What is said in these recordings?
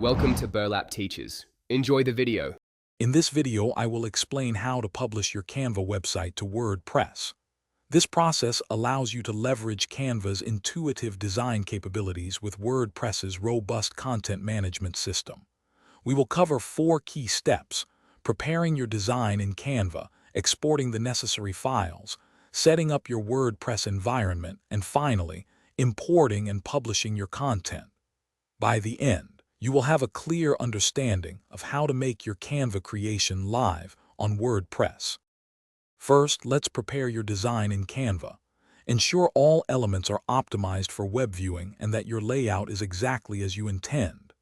Welcome to Burlap Teachers. Enjoy the video. In this video, I will explain how to publish your Canva website to WordPress. This process allows you to leverage Canva's intuitive design capabilities with WordPress's robust content management system. We will cover 4 key steps: preparing your design in Canva, exporting the necessary files, setting up your WordPress environment, and finally, importing and publishing your content. By the end, you will have a clear understanding of how to make your Canva creation live on WordPress. First, let's prepare your design in Canva. Ensure all elements are optimized for web viewing and that your layout is exactly as you intend.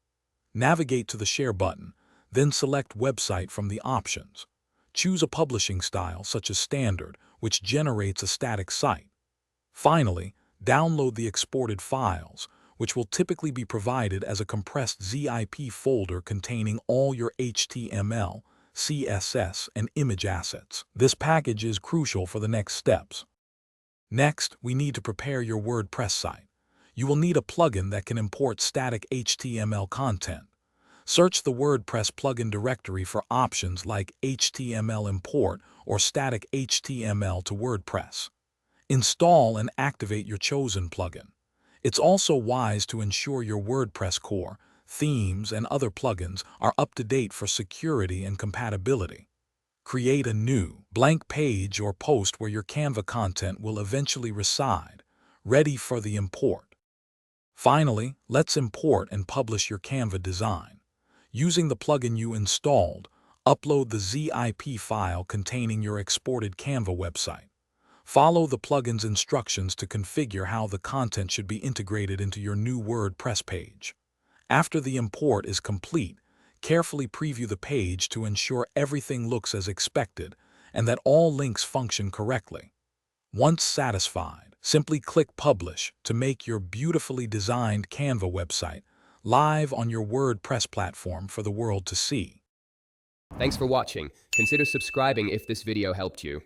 Navigate to the Share button, then select Website from the options. Choose a publishing style such as Standard, which generates a static site. Finally, download the exported files, which will typically be provided as a compressed zip folder containing all your HTML, CSS, and image assets. This package is crucial for the next steps. Next, we need to prepare your WordPress site. You will need a plugin that can import static HTML content. Search the WordPress plugin directory for options like HTML import or static HTML to WordPress. Install and activate your chosen plugin. It's also wise to ensure your WordPress core, themes, and other plugins are up to date for security and compatibility. Create a new, blank page or post where your Canva content will eventually reside, ready for the import. Finally, let's import and publish your Canva design. Using the plugin you installed, upload the zip file containing your exported Canva website. Follow the plugin's instructions to configure how the content should be integrated into your new WordPress page. After the import is complete, carefully preview the page to ensure everything looks as expected and that all links function correctly. Once satisfied, simply click Publish to make your beautifully designed Canva website live on your WordPress platform for the world to see. Thanks for watching. Consider subscribing if this video helped you.